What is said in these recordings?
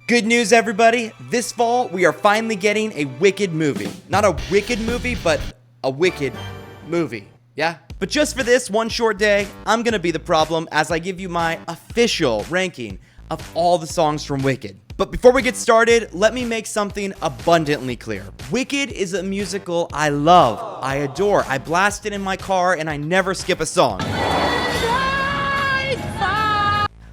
Good news, everybody. This fall, we are finally getting a Wicked movie. Not a Wicked movie, but a Wicked movie. Yeah? But just for this one short day, I'm gonna be the problem as I give you my official ranking of all the songs from Wicked. But before we get started, let me make something abundantly clear. Wicked is a musical I love, I adore, I blast it in my car, and I never skip a song.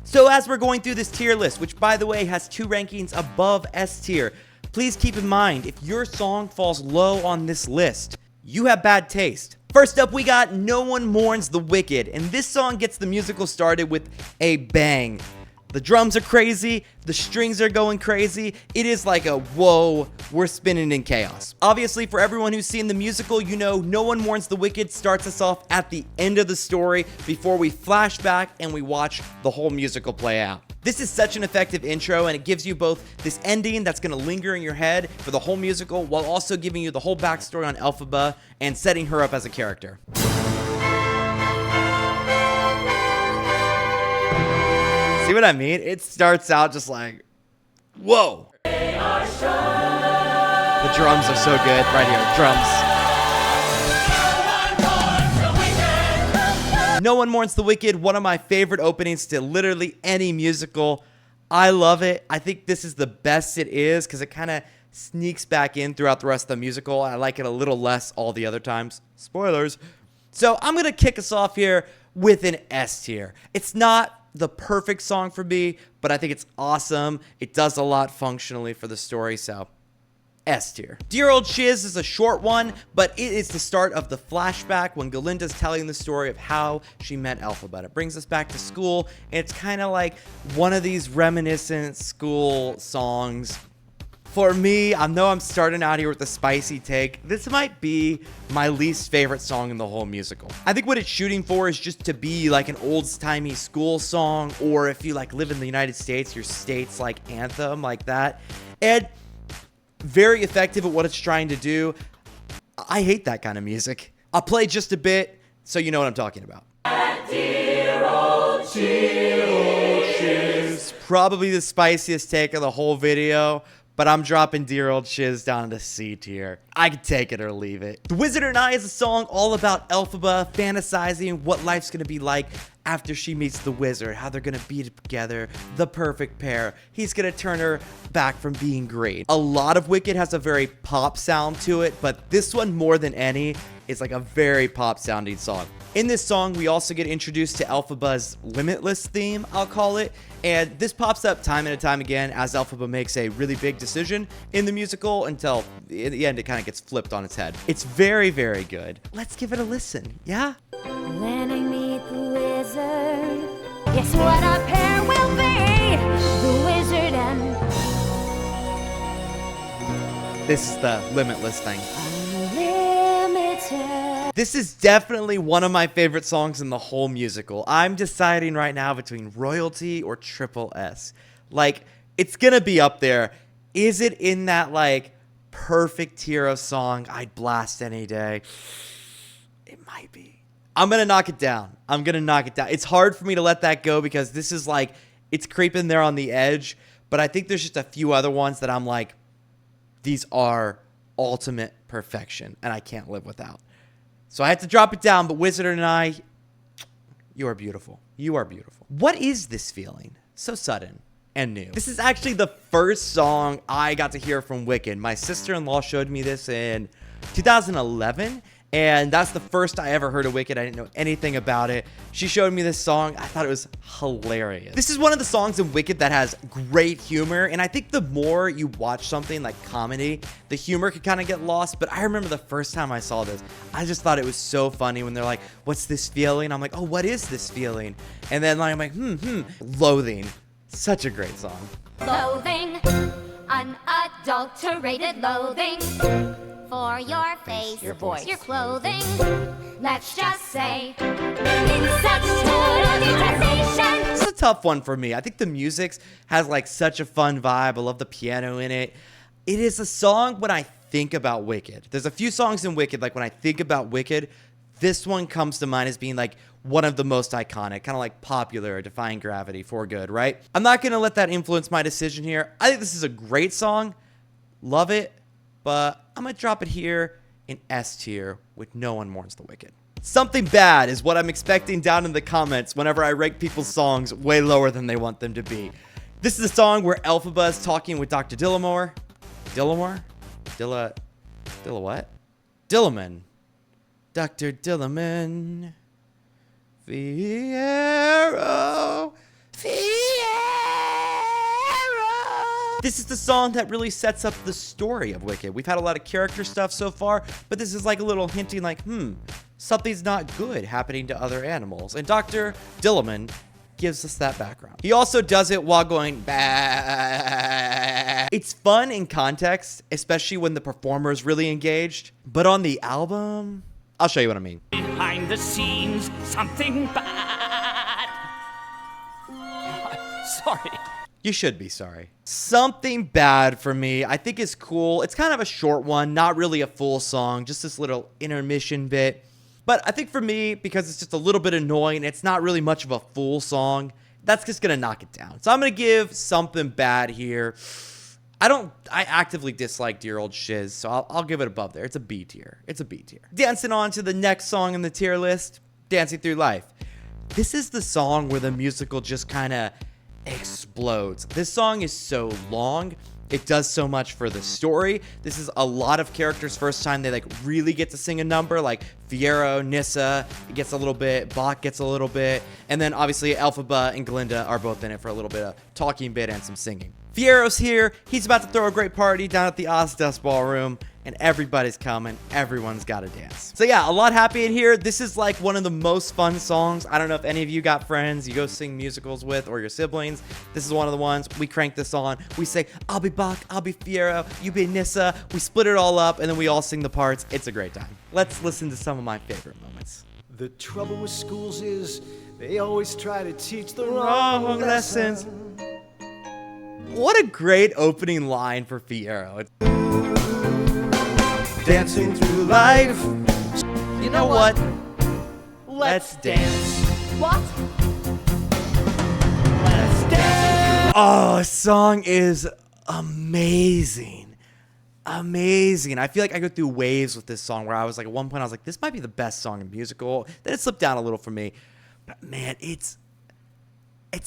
So as we're going through this tier list, which by the way has two rankings above S tier, please keep in mind if your song falls low on this list, you have bad taste. First up, we got No One Mourns the Wicked, and this song gets the musical started with a bang. The drums are crazy, the strings are going crazy. It is like a whoa, we're spinning in chaos. Obviously, for everyone who's seen the musical, you know No One Mourns the Wicked starts us off at the end of the story before we flash back and we watch the whole musical play out. This is such an effective intro, and it gives you both this ending that's gonna linger in your head for the whole musical while also giving you the whole backstory on Elphaba and setting her up as a character. See what I mean? It starts out just like, whoa. The drums are so good. Right here, drums. No One Mourns the Wicked, one of my favorite openings to literally any musical. I love it. I think this is the best it is because it kind of sneaks back in throughout the rest of the musical. I like it a little less all the other times. Spoilers. So I'm going to kick us off here with an S tier. It's not the perfect song for me, but I think it's awesome. It does a lot functionally for the story, so S tier. Dear Old Shiz is a short one, but it is the start of the flashback when Galinda's telling the story of how she met Elphaba. It brings us back to school, and it's kind of like one of these reminiscent school songs. For me, I know I'm starting out here with a spicy take. This might be my least favorite song in the whole musical. I think what it's shooting for is just to be like an old-timey school song, or if you like live in the United States, your state's like anthem, like that. And very effective at what it's trying to do. I hate that kind of music. I'll play just a bit so you know what I'm talking about. Dear old Shiz. Probably the spiciest take of the whole video, but I'm dropping Dear Old Shiz down to C tier. I can take it or leave it. The Wizard and I is a song all about Elphaba fantasizing what life's gonna be like after she meets the wizard, how they're gonna be together, the perfect pair. He's gonna turn her back from being great. A lot of Wicked has a very pop sound to it, but this one more than any is like a very pop sounding song. In this song, we also get introduced to Elphaba's Limitless theme, I'll call it, and this pops up time and time again as Elphaba makes a really big decision in the musical until in the end it kind of gets flipped on its head. It's very, very good. Let's give it a listen, yeah? When I meet the wizard, guess what our pair will be? The wizard and This is the Limitless thing. unlimited. This is definitely one of my favorite songs in the whole musical. I'm deciding right now between Royalty or Triple S. Like, it's gonna be up there. Is it in that, like, perfect tier of song I'd blast any day? It might be. I'm gonna knock it down. It's hard for me to let that go because this is like, it's creeping there on the edge, but I think there's just a few other ones that I'm like, these are ultimate perfection, and I can't live without. So I had to drop it down, but Wizard and I, you are beautiful. You are beautiful. What is this feeling? So sudden and new. This is actually the first song I got to hear from Wicked. My sister-in-law showed me this in 2011, and that's the first I ever heard of Wicked. I didn't know anything about it. She showed me this song. I thought it was hilarious. This is one of the songs in Wicked that has great humor, and I think the more you watch something like comedy, the humor could kind of get lost. But I remember the first time I saw this, I just thought it was so funny when they're like, what's this feeling? I'm like, oh, what is this feeling? And then like, I'm like, Loathing. Such a great song. Loathing, unadulterated loathing for your face, your voice, your clothing. Let's just say, in such total detestation. It's a tough one for me. I think the music has like such a fun vibe. I love the piano in it. It is a song when I think about Wicked. There's a few songs in Wicked, like when I think about Wicked, this one comes to mind as being like one of the most iconic, kind of like Popular, Defying Gravity, For Good, right? I'm not going to let that influence my decision here. I think this is a great song. Love it. But I'm going to drop it here in S tier with No One Mourns the Wicked. Something bad is what I'm expecting down in the comments whenever I rank people's songs way lower than they want them to be. This is a song where Elphaba is talking with Dr. Dillamore. Dillamore? Dilla what? Dillaman. Dr. Dillaman. Fierro. This is the song that really sets up the story of Wicked. We've had a lot of character stuff so far, but this is like a little hinting like, something's not good happening to other animals. And Dr. Dillaman gives us that background. He also does it while going bah. It's fun in context, especially when the performer is really engaged. But on the album, I'll show you what I mean. Behind the scenes, something bad. Sorry. You should be sorry. Something Bad for me, I think is cool. It's kind of a short one, not really a full song, just this little intermission bit. But I think for me, because it's just a little bit annoying, it's not really much of a full song, that's just gonna knock it down. So I'm gonna give Something Bad here. I actively dislike Dear Old Shiz, so I'll give it above there. It's a B tier. It's a B tier. Dancing on to the next song in the tier list, Dancing Through Life. This is the song where the musical just kind of explodes. This song is so long. It does so much for the story. This is a lot of characters' first time they like really get to sing a number, like Fiyero, Nissa gets a little bit, Bach gets a little bit, and then obviously Elphaba and Glinda are both in it for a little bit of talking bit and some singing. Fiyero's here. He's about to throw a great party down at the Ozdust Ballroom, and everybody's coming. Everyone's got to dance. So yeah, a lot happening here. This is like one of the most fun songs. I don't know if any of you got friends you go sing musicals with or your siblings. This is one of the ones. We crank this on. We say, I'll be Bach, I'll be Fiyero, you be Nissa. We split it all up, and then we all sing the parts. It's a great time. Let's listen to some of my favorite moments. The trouble with schools is they always try to teach the Wrong lessons. What a great opening line for Fiyero. Dancing through life. You know what? Let's dance. What? Let's dance. Oh, this song is amazing. Amazing. I feel like I go through waves with this song where I was like, at one point I was like, this might be the best song in musical. Then it slipped down a little for me. But man, it's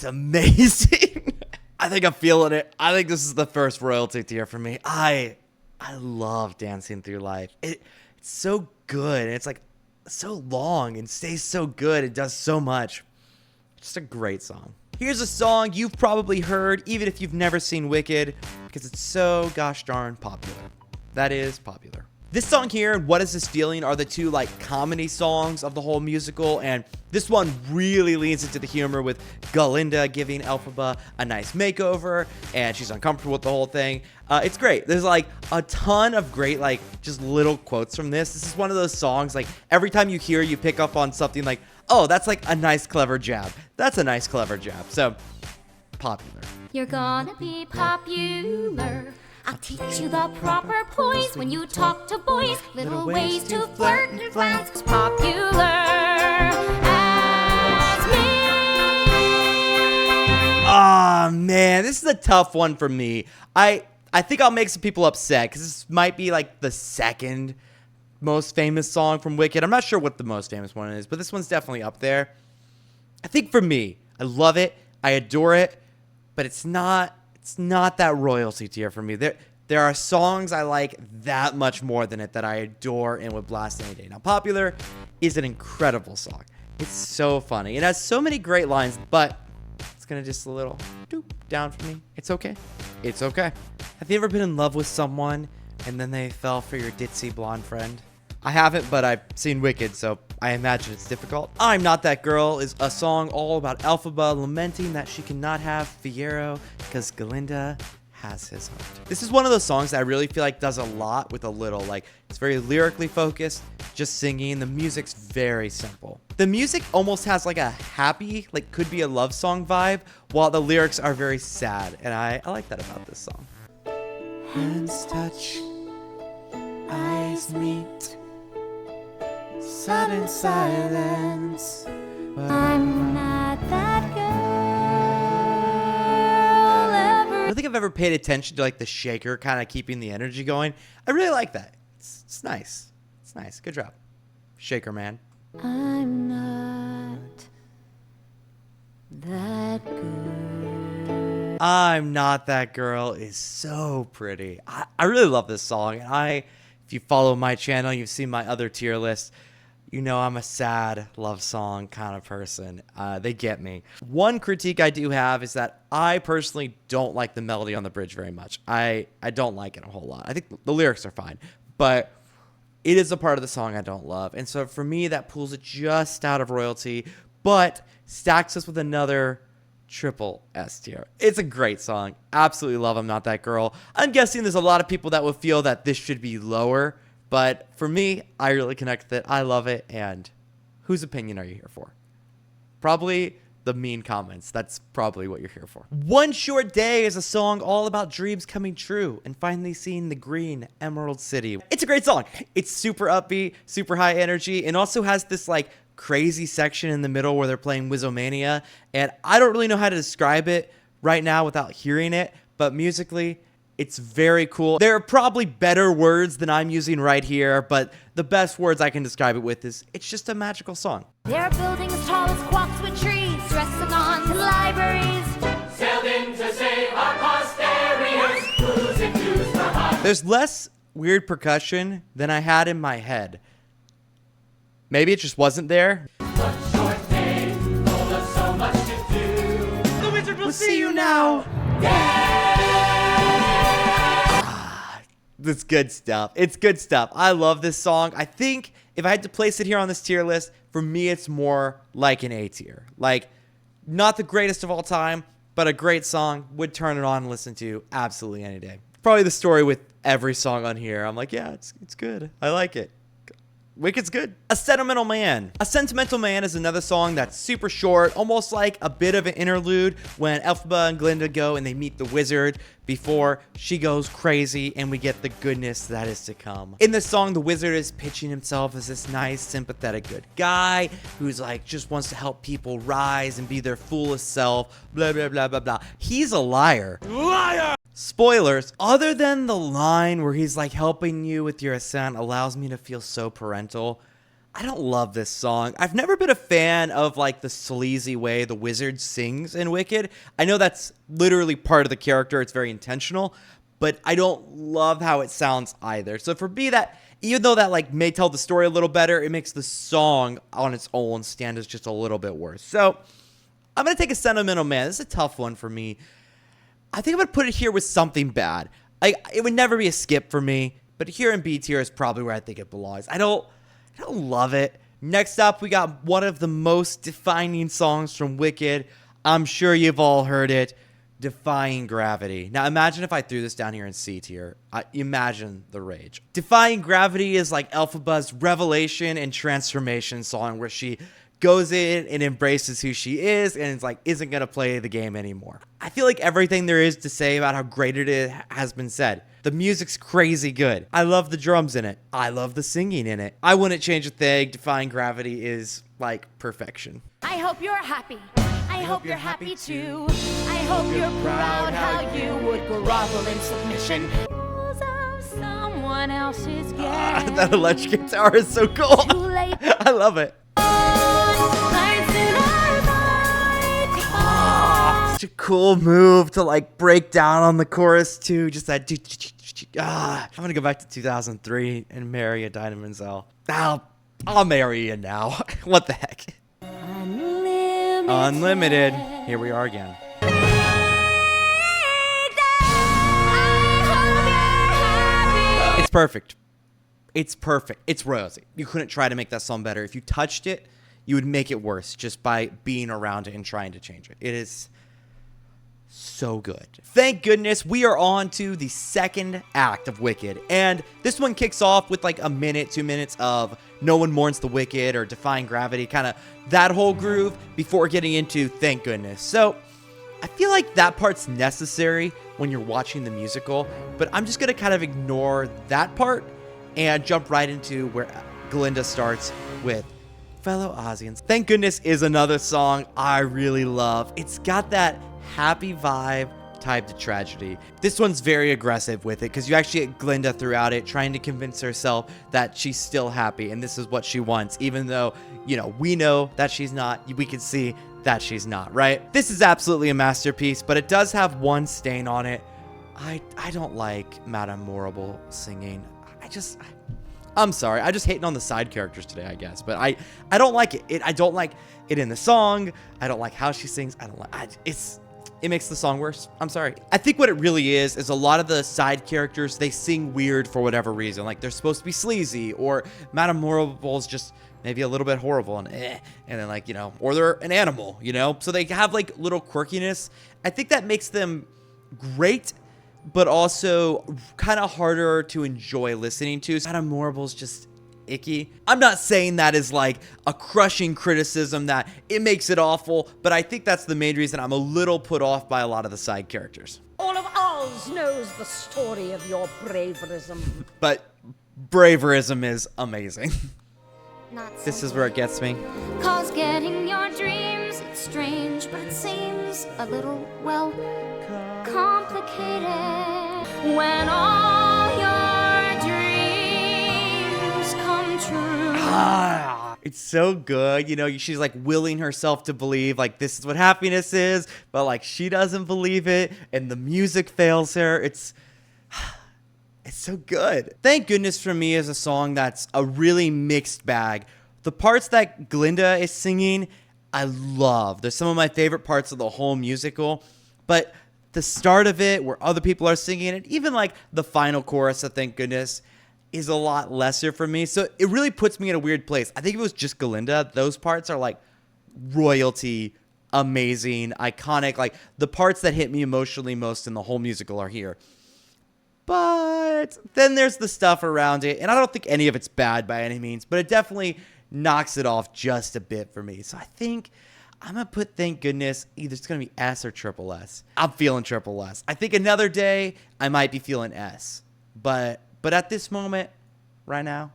amazing. I think I'm feeling it. I think this is the first royalty tier for me. I love Dancing Through Life. It's so good. And it's like so long and stays so good. It does so much. Just a great song. Here's a song you've probably heard, even if you've never seen Wicked, because it's so gosh darn popular. That is Popular. This song here and What Is This Feeling are the two like comedy songs of the whole musical, and this one really leans into the humor with Glinda giving Elphaba a nice makeover, and she's uncomfortable with the whole thing. It's great. There's like a ton of great like just little quotes from this. This is one of those songs like every time you hear, you pick up on something like, oh, that's like a nice clever jab. That's a nice clever jab. So Popular. You're gonna be popular. I'll teach you the proper poise when you talk to boys. Little ways to flirt and flounce. 'Cause popular as me. Ah, man, this is a tough one for me. I think I'll make some people upset because this might be like the second most famous song from Wicked. I'm not sure what the most famous one is, but this one's definitely up there. I think for me, I love it. I adore it, but it's not that royalty tier for me. There are songs I like that much more than it that I adore and would blast any day. Now, Popular is an incredible song. It's so funny. It has so many great lines, but it's gonna just a little doop down for me. It's okay. It's okay. Have you ever been in love with someone and then they fell for your ditzy blonde friend? I haven't, but I've seen Wicked, so I imagine it's difficult. I'm Not That Girl is a song all about Elphaba lamenting that she cannot have Fiyero because Glinda has his heart. This is one of those songs that I really feel like does a lot with a little. Like, it's very lyrically focused, just singing. The music's very simple. The music almost has like a happy, like could be a love song vibe, while the lyrics are very sad, and I like that about this song. Hands touch, eyes meet. sudden silence. I'm not that girl I don't think I've ever paid attention to like the shaker kind of keeping the energy going. I really like that. It's nice. It's nice. Good job, Shaker Man. I'm not that girl. I'm Not That Girl is so pretty. I really love this song. And if you follow my channel, you've seen my other tier list. You know I'm a sad love song kind of person. They get me. One critique I do have is that I personally don't like the melody on the bridge very much. I don't like it a whole lot. I think the lyrics are fine, but it is a part of the song I don't love. And so for me, that pulls it just out of royalty, but stacks us with another triple S tier. It's a great song. Absolutely love I'm Not That Girl. I'm guessing there's a lot of people that would feel that this should be lower, but for me, I really connect with it. I love it. And whose opinion are you here for? Probably the mean comments. That's probably what you're here for. One Short Day is a song all about dreams coming true and finally seeing the green Emerald City. It's a great song. It's super upbeat, super high energy, and also has this like crazy section in the middle where they're playing Wizomania. And I don't really know how to describe it right now without hearing it, but musically, it's very cool. There are probably better words than I'm using right here, but the best words I can describe it with is it's just a magical song. There are buildings tall as quaps with trees, stressing on libraries. Sailed in to save our posteriors, losing views for us. There's less weird percussion than I had in my head. Maybe it just wasn't there. One short day, told us so much to do. The wizard will See you now. It's good stuff. It's good stuff. I love this song. I think if I had to place it here on this tier list, for me, it's more like an A tier. Like, not the greatest of all time, but a great song. Would turn it on and listen to absolutely any day. Probably the story with every song on here. I'm like, yeah, it's good. I like it. Wicked's good. A Sentimental Man. A Sentimental Man is another song that's super short, almost like a bit of an interlude when Elphaba and Glinda go and they meet the wizard before she goes crazy and we get the goodness that is to come. In this song, the wizard is pitching himself as this nice, sympathetic, good guy who's like just wants to help people rise and be their fullest self, blah, blah, blah, blah, blah. He's a liar. Liar! Spoilers, other than the line where he's like helping you with your ascent allows me to feel so parental, I don't love this song. I've never been a fan of like the sleazy way the wizard sings in Wicked. I know that's literally part of the character. It's very intentional, but I don't love how it sounds either. So for me, that even though that like may tell the story a little better, it makes the song on its own stand as just a little bit worse. So I'm going to take a Sentimental Man. This is a tough one for me. I think I'm going to put it here with Something Bad. It would never be a skip for me, but here in B tier is probably where I think it belongs. I don't love it. Next up, we got one of the most defining songs from Wicked. I'm sure you've all heard it. Defying Gravity. Now imagine if I threw this down here in C tier. Imagine the rage. Defying Gravity is like Elphaba's revelation and transformation song where she goes in and embraces who she is and it's like isn't gonna play the game anymore. I feel like everything there is to say about how great it is has been said. The music's crazy good. I love the drums in it. I love the singing in it. I wouldn't change a thing. Defying Gravity is like perfection. I hope you're happy. I hope you're happy too. I hope you're proud how you would grovel in submission. Because of someone else's game. That electric guitar is so cool. Too late. I love it. Such a cool move to like break down on the chorus too. Just that. I'm gonna go back to 2003 and marry a Dinah Menzel. I'll marry you now. What the heck? Unlimited. Here we are again. It's perfect. It's perfect. It's royalty. You couldn't try to make that song better. If you touched it, you would make it worse just by being around it and trying to change it. It is so good. Thank goodness we are on to the second act of Wicked. And this one kicks off with like a minute, 2 minutes of One Mourns the Wicked or Defying Gravity, kind of that whole groove before getting into Thank Goodness. So I feel like that part's necessary when you're watching the musical, but I'm just going to kind of ignore that part and jump right into where Glinda starts with fellow Ozians. Thank Goodness is another song I really love. It's got that happy vibe tied to tragedy. This one's very aggressive with it because you actually get Glinda throughout it trying to convince herself that she's still happy and this is what she wants, even though, you know, we know that she's not. We can see that she's not, right? This is absolutely a masterpiece, but it does have one stain on it. I don't like Madame Morrible singing. I'm sorry. I just hating on the side characters today, I guess. But I don't like it. I don't like it in the song. I don't like how she sings. It makes the song worse. I'm sorry. I think what it really is a lot of the side characters, they sing weird for whatever reason. Like they're supposed to be sleazy, or Madame Morrible's just maybe a little bit horrible and then like, you know, or they're an animal, you know? So they have like little quirkiness. I think that makes them great, but also kind of harder to enjoy listening to. Madame Morrible's just icky. I'm not saying that is like a crushing criticism that it makes it awful, but I think that's the main reason I'm a little put off by a lot of the side characters. All of Oz knows the story of your braverism. But braverism is amazing. Not so This is where it gets me. Cause getting your dreams, it's strange, but it seems a little, well, complicated. When all your dreams come true. It's so good. You know, she's like willing herself to believe like this is what happiness is, but like she doesn't believe it and the music fails her. It's so good. Thank Goodness for me is a song that's a really mixed bag. The parts that Glinda is singing, I love. They're some of my favorite parts of the whole musical, but the start of it where other people are singing it, even like the final chorus of Thank Goodness, is a lot lesser for me. So it really puts me in a weird place. I think if it was just Glinda, those parts are like royalty, amazing, iconic. Like the parts that hit me emotionally most in the whole musical are here. But then there's the stuff around it, and I don't think any of it's bad by any means, but it definitely knocks it off just a bit for me. So I think I'm going to put Thank Goodness, either it's going to be S or triple S. I'm feeling triple S. I think another day I might be feeling S. But at this moment, right now,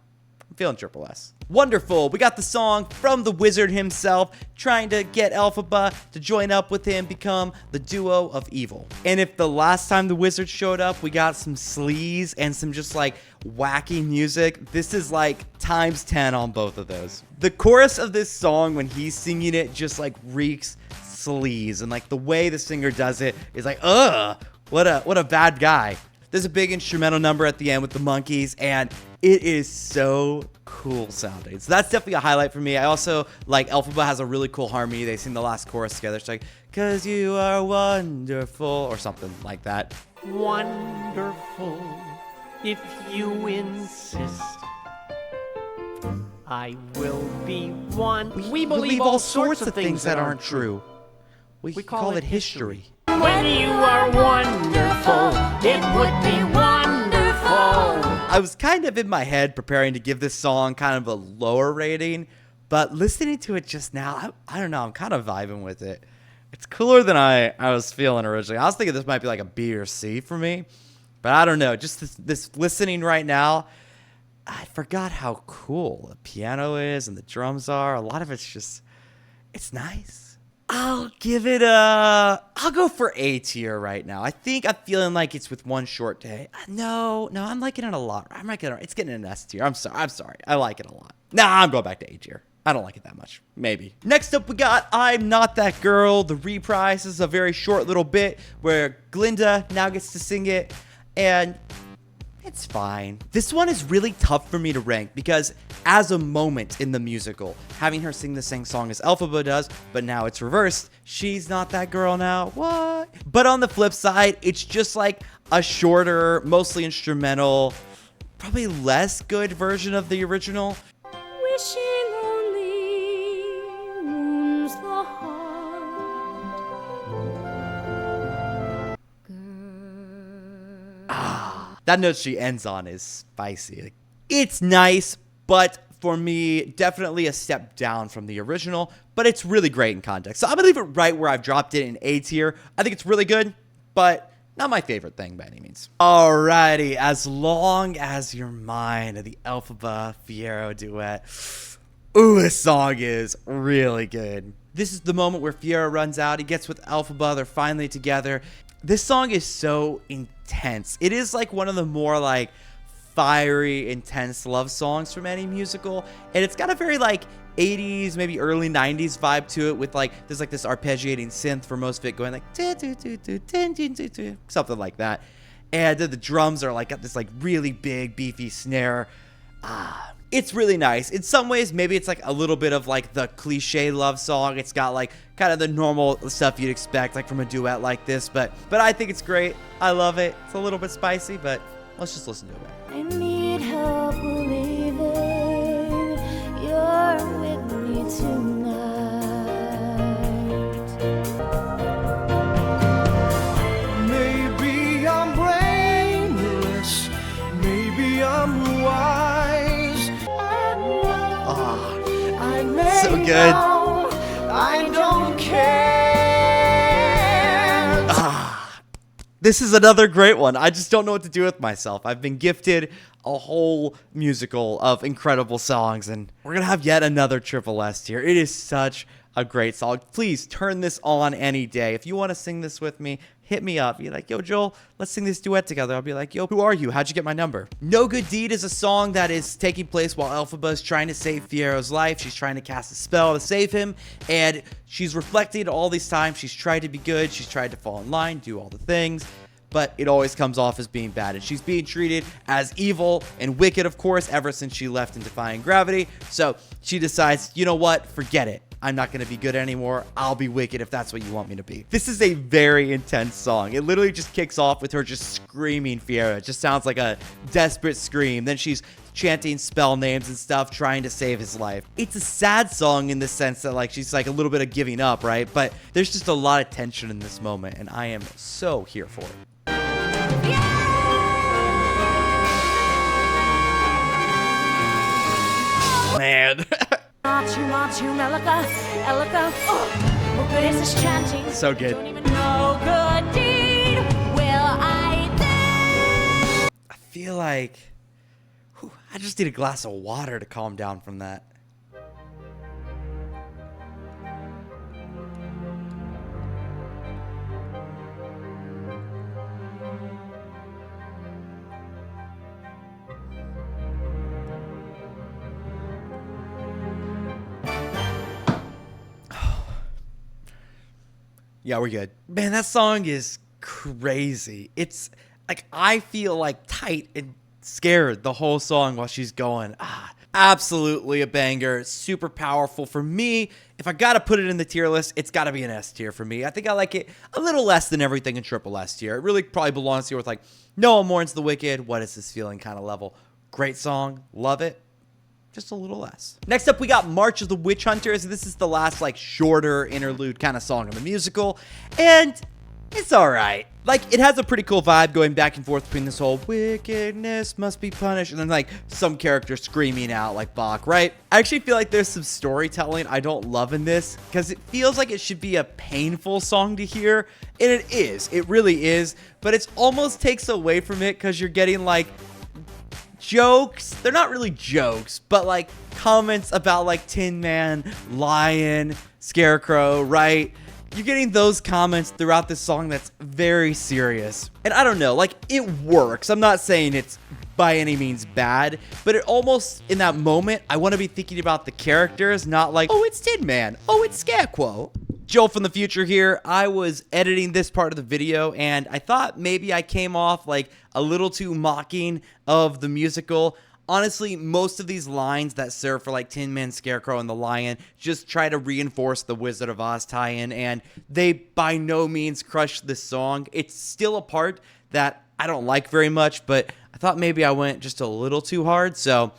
I'm feeling triple S. Wonderful. We got the song from the wizard himself, trying to get Elphaba to join up with him, become the duo of evil. And if the last time the wizard showed up, we got some sleaze and some just like wacky music, this is like times 10 on both of those. The chorus of this song, when he's singing it, just like reeks sleaze. And like the way the singer does it is like, ugh, what a bad guy. There's a big instrumental number at the end with the monkeys, and it is so cool sounding. So that's definitely a highlight for me. I also like Elphaba has a really cool harmony. They sing the last chorus together. It's like, 'cause you are wonderful, or something like that. Wonderful, if you insist. I will be one. We believe all sorts of things that aren't true. We call it history. When you are wonderful, it would be wonderful. I was kind of in my head preparing to give this song kind of a lower rating, but listening to it just now, I don't know, I'm kind of vibing with it. It's cooler than I was feeling originally. I was thinking this might be like a B or C for me, but I don't know. Just this listening right now, I forgot how cool the piano is and the drums are. A lot of it's just, it's nice. I'll go for A tier right now. I think I'm feeling like it's with one short day. No, I'm liking it a lot. It's getting an S tier. I'm sorry. I like it a lot. Nah, I'm going back to A tier. I don't like it that much. Maybe. Next up, we got I'm Not That Girl. The reprise is a very short little bit where Glinda now gets to sing it, and it's fine. This one is really tough for me to rank because as a moment in the musical, having her sing the same song as Elphaba does, but now it's reversed. She's not that girl now. What? But on the flip side, it's just like a shorter, mostly instrumental, probably less good version of the original. Wishing only wounds the heart. That note she ends on is spicy. Like, it's nice, but for me, definitely a step down from the original, but it's really great in context. So I'm gonna leave it right where I've dropped it in A tier. I think it's really good, but not my favorite thing by any means. Alrighty, As Long As You're Mine, the Elphaba Fiyero duet. Ooh, this song is really good. This is the moment where Fiyero runs out. He gets with Elphaba. They're finally together. This song is so intense. It is like one of the more like fiery, intense love songs from any musical. And it's got a very like 80s, maybe early 90s vibe to it with like, there's like this arpeggiating synth for most of it going like, something like that. And the drums are like got this like really big, beefy snare. It's really nice. In some ways, maybe it's like a little bit of like the cliche love song. It's got like kind of the normal stuff you'd expect like from a duet like this, but I think it's great. I love it. It's a little bit spicy, but let's just listen to it. I need help believing you're with me tonight. Maybe I'm brainless, maybe I'm wise. I may So good. know I don't care. This is another great one. I just don't know what to do with myself. I've been gifted a whole musical of incredible songs, and we're gonna have yet another Triple S tier. It is such a great song. Please turn this on any day. If you want to sing this with me, hit me up. Be like, yo, Joel, let's sing this duet together. I'll be like, yo, who are you? How'd you get my number? No Good Deed is a song that is taking place while Elphaba is trying to save Fiyero's life. She's trying to cast a spell to save him, and she's reflecting all these times. She's tried to be good. She's tried to fall in line, do all the things, but it always comes off as being bad. And she's being treated as evil and wicked, of course, ever since she left in Defying Gravity. So she decides, you know what? Forget it. I'm not going to be good anymore. I'll be wicked if that's what you want me to be. This is a very intense song. It literally just kicks off with her just screaming Fiyero. It just sounds like a desperate scream. Then she's chanting spell names and stuff, trying to save his life. It's a sad song in the sense that like she's like a little bit of giving up, right? But there's just a lot of tension in this moment, and I am so here for it. Man. Oh, good is this chanting. So good. Don't even know good deed will I do. I feel like I just need a glass of water to calm down from that. Yeah, we're good. Man, that song is crazy. It's like I feel like tight and scared the whole song while she's going. Absolutely a banger. Super powerful. For me, if I gotta put it in the tier list, it's gotta be an S tier for me. I think I like it a little less than everything in Triple S tier. It really probably belongs here with like One Mourns the Wicked, What Is This Feeling kind of level. Great song. Love it. Just a little less. Next up, we got March of the Witch Hunters. This is the last, like, shorter interlude kind of song in the musical. And it's all right. Like, it has a pretty cool vibe going back and forth between this whole wickedness must be punished and then, like, some character screaming out like Bach, right? I actually feel like there's some storytelling I don't love in this because it feels like it should be a painful song to hear. And it is. It really is. But it almost takes away from it because you're getting, like, jokes. They're not really jokes, but like comments about like Tin Man, Lion, Scarecrow, right? You're getting those comments throughout this song that's very serious. And I don't know, like it works. I'm not saying it's by any means bad, but it almost in that moment, I want to be thinking about the characters, not like, oh, it's Tin Man. Oh, it's Scarecrow. Joel from the future here. I was editing this part of the video and I thought maybe I came off like a little too mocking of the musical. Honestly, most of these lines that serve for like Tin Man, Scarecrow, and the Lion just try to reinforce the Wizard of Oz tie-in, and they by no means crush this song. It's still a part that I don't like very much, but I thought maybe I went just a little too hard. So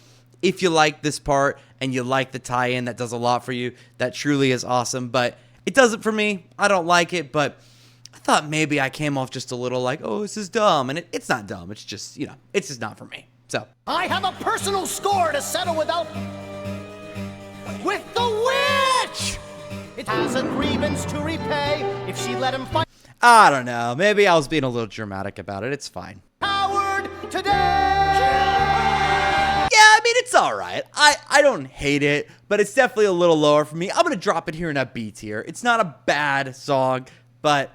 if you like this part and you like the tie-in, that does a lot for you. That truly is awesome, but it doesn't for me. I don't like it, but I thought maybe I came off just a little like, oh, this is dumb. And it's not dumb. It's just, you know, it's just not for me. So I have a personal score to settle with the witch. It has a grievance to repay if she let him fight. I don't know. Maybe I was being a little dramatic about it. It's fine. Howard today. Yeah, I mean, it's all right. I don't hate it, but it's definitely a little lower for me. I'm going to drop it here in a B tier. It's not a bad song, but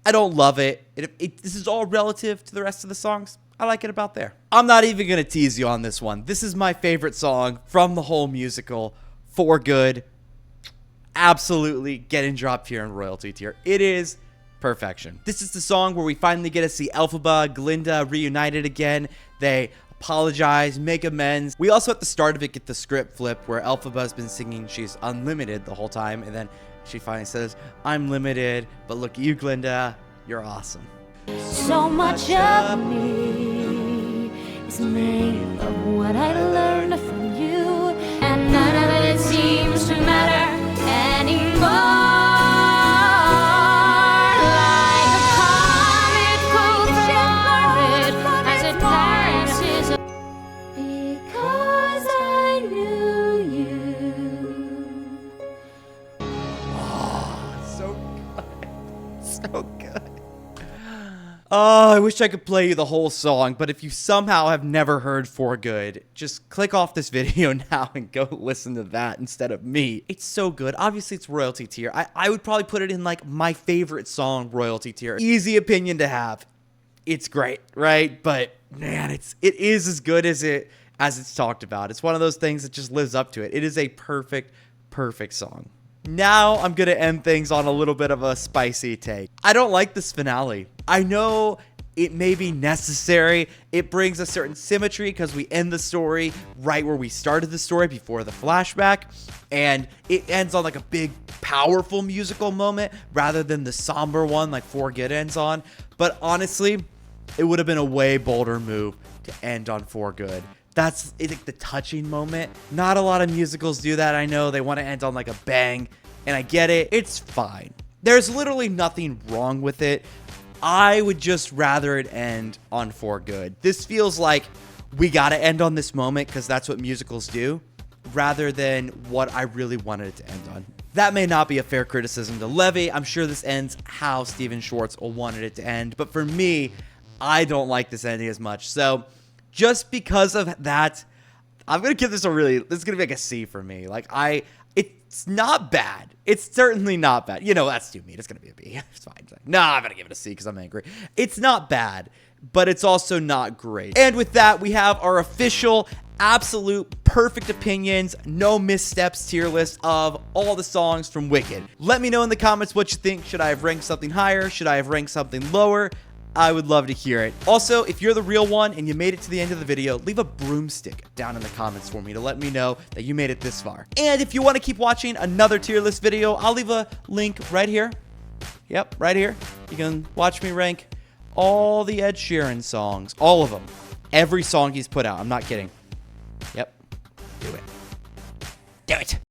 I don't love it. This is all relative to the rest of the songs. I like it about there. I'm not even going to tease you on this one. This is my favorite song from the whole musical, For Good. Absolutely getting dropped here in royalty tier. It is perfection. This is the song where we finally get to see Elphaba, Glinda reunited again. They apologize, make amends. We also at the start of it get the script flip where Elphaba has been singing she's unlimited the whole time, and then she finally says, I'm limited, but look at you, Glinda, you're awesome. So much of me is made of what I learned from you, and none of it seems to matter anymore. Like a comet goes orbit as it passes, because I knew you. So good. So good. Oh, I wish I could play you the whole song, but if you somehow have never heard For Good, just click off this video now and go listen to that instead of me. It's so good. Obviously, it's royalty tier. I would probably put it in like my favorite song royalty tier. Easy opinion to have. It's great, right? But man, it is as good as it's talked about. It's one of those things that just lives up to it. It is a perfect song. Now I'm going to end things on a little bit of a spicy take. I don't like this finale. I know it may be necessary. It brings a certain symmetry because we end the story right where we started the story before the flashback. And it ends on like a big, powerful musical moment rather than the somber one like For Good ends on. But honestly, it would have been a way bolder move to end on For Good. That's like the touching moment. Not a lot of musicals do that. I know they want to end on like a bang, and I get it. It's fine. There's literally nothing wrong with it. I would just rather it end on For Good. This feels like we got to end on this moment because that's what musicals do, rather than what I really wanted it to end on. That may not be a fair criticism to levy. I'm sure this ends how Steven Schwartz wanted it to end, but for me, I don't like this ending as much. So just because of that, I'm going to give this this is going to be like a C for me. Like it's not bad. It's certainly not bad. You know, that's too mean. It's going to be a B. It's fine. No, I'm going to give it a C because I'm angry. It's not bad, but it's also not great. And with that, we have our official, absolute, perfect opinions, no missteps tier list of all the songs from Wicked. Let me know in the comments what you think. Should I have ranked something higher? Should I have ranked something lower? I would love to hear it. Also, if you're the real one and you made it to the end of the video, leave a broomstick down in the comments for me to let me know that you made it this far. And if you want to keep watching another tier list video, I'll leave a link right here. Yep, right here. You can watch me rank all the Ed Sheeran songs. All of them. Every song he's put out. I'm not kidding. Yep. Do it. Do it.